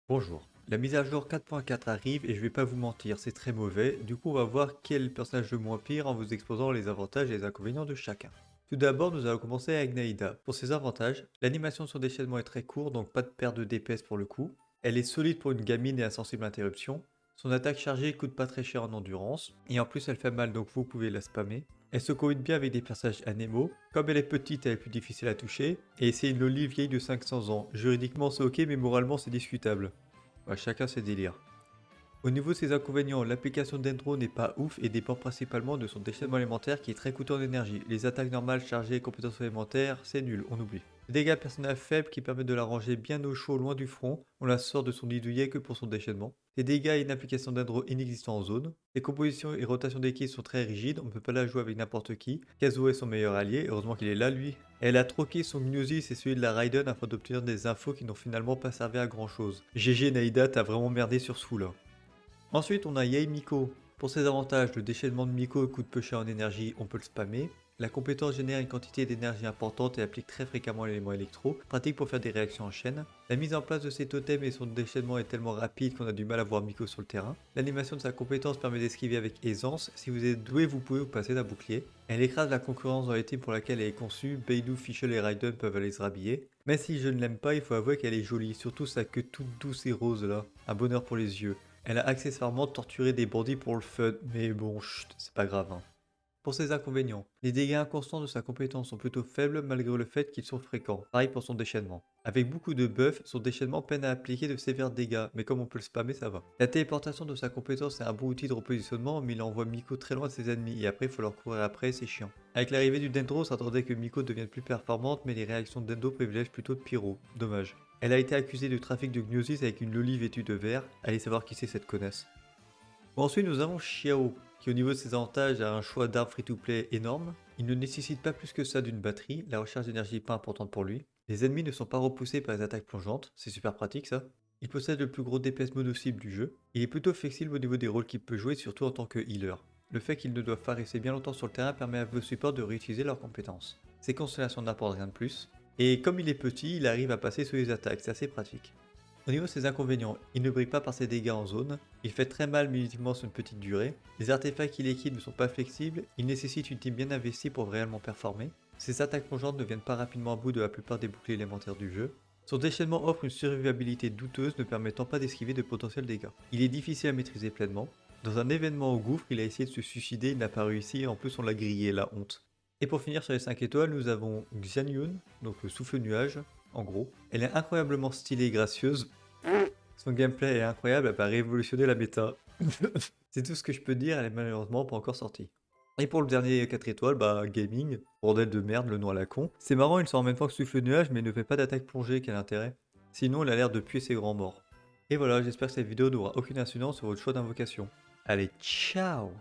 Bonjour. La mise à jour 4.4 arrive et je vais pas vous mentir, c'est très mauvais. Du coup, on va voir quel personnage le moins pire en vous exposant les avantages et les inconvénients de chacun. Tout d'abord, nous allons commencer avec Naïda. Pour ses avantages, l'animation de son déchaînement est très courte, donc pas de perte de DPS pour le coup. Elle est solide pour une gamine et insensible à interruption. Son attaque chargée coûte pas très cher en endurance. Et en plus, elle fait mal, donc vous pouvez la spammer. Elle se combine bien avec des personnages anémaux. Comme elle est petite, elle est plus difficile à toucher. Et c'est une Loli vieille de 500 ans. Juridiquement, c'est ok, mais moralement, c'est discutable. Ouais, chacun ses délires. Au niveau de ses inconvénients, l'application d'Endro n'est pas ouf et dépend principalement de son déchaînement élémentaire qui est très coûteux en énergie. Les attaques normales chargées et compétences élémentaires, c'est nul, on oublie. Les dégâts personnels faibles qui permettent de la ranger bien au chaud loin du front, on la sort de son nid douillet que pour son déchaînement. Les dégâts et une application d'Endro inexistant en zone. Les compositions et rotations d'équipe sont très rigides, on ne peut pas la jouer avec n'importe qui. Kazuo est son meilleur allié, heureusement qu'il est là lui. Elle a troqué son Gnosis et celui de la Raiden afin d'obtenir des infos qui n'ont finalement pas servi à grand chose. GG Naïda, t'as vraiment merdé sur ce fou là. Ensuite, on a Yei Miko. Pour ses avantages, le déchaînement de Miko coûte peu cher en énergie, on peut le spammer. La compétence génère une quantité d'énergie importante et applique très fréquemment l'élément électro, pratique pour faire des réactions en chaîne. La mise en place de ses totems et son déchaînement est tellement rapide qu'on a du mal à voir Miko sur le terrain. L'animation de sa compétence permet d'esquiver avec aisance, si vous êtes doué vous pouvez vous passer d'un bouclier. Elle écrase la concurrence dans les teams pour laquelle elle est conçue, Beidou, Fischl et Raiden peuvent aller se rhabiller. Mais si je ne l'aime pas, il faut avouer qu'elle est jolie, surtout sa queue toute douce et rose là, un bonheur pour les yeux. Elle a accessoirement torturé des bandits pour le fun, mais bon, chut, c'est pas grave. Hein. Pour ses inconvénients, les dégâts inconstants de sa compétence sont plutôt faibles malgré le fait qu'ils sont fréquents, pareil pour son déchaînement. Avec beaucoup de buffs, son déchaînement peine à appliquer de sévères dégâts, mais comme on peut le spammer, ça va. La téléportation de sa compétence est un bon outil de repositionnement, mais il envoie Miko très loin de ses ennemis, et après il faut leur courir après, c'est chiant. Avec l'arrivée du Dendro, on s'attendait que Miko devienne plus performante, mais les réactions de Dendo privilègent plutôt de Pyro, dommage. Elle a été accusée de trafic de Gnosis avec une Loli vêtue de vert, allez savoir qui c'est cette connasse. Bon, ensuite, nous avons Xiao, qui au niveau de ses avantages a un choix d'armes free-to-play énorme. Il ne nécessite pas plus que ça d'une batterie, la recharge d'énergie n'est pas importante pour lui. Les ennemis ne sont pas repoussés par les attaques plongeantes, c'est super pratique ça. Il possède le plus gros DPS mono-cible du jeu. Il est plutôt flexible au niveau des rôles qu'il peut jouer, surtout en tant que healer. Le fait qu'ils ne doivent pas rester bien longtemps sur le terrain permet à vos supports de réutiliser leurs compétences. Ses constellations n'apportent rien de plus. Et comme il est petit, il arrive à passer sous les attaques, c'est assez pratique. Au niveau de ses inconvénients, il ne brille pas par ses dégâts en zone, il fait très mal mais uniquement sur une petite durée, les artefacts qu'il équipe ne sont pas flexibles, il nécessite une team bien investie pour réellement performer, ses attaques plongeantes ne viennent pas rapidement à bout de la plupart des boucliers élémentaires du jeu, son déchaînement offre une survivabilité douteuse ne permettant pas d'esquiver de potentiels dégâts. Il est difficile à maîtriser pleinement, dans un événement au gouffre il a essayé de se suicider, il n'a pas réussi et en plus on l'a grillé, la honte. Et pour finir sur les 5 étoiles, nous avons Xianyun, donc le souffle-nuage, en gros. Elle est incroyablement stylée et gracieuse, son gameplay est incroyable, elle va révolutionner la méta. C'est tout ce que je peux dire, elle est malheureusement pas encore sortie. Et pour le dernier 4 étoiles, bah gaming, bordel de merde, le nom à la con. C'est marrant, il sort en même temps que souffle nuage, mais il ne fait pas d'attaque plongée, quel intérêt. Sinon, il a l'air de puer ses grands morts. Et voilà, j'espère que cette vidéo n'aura aucune incidence sur votre choix d'invocation. Allez, ciao!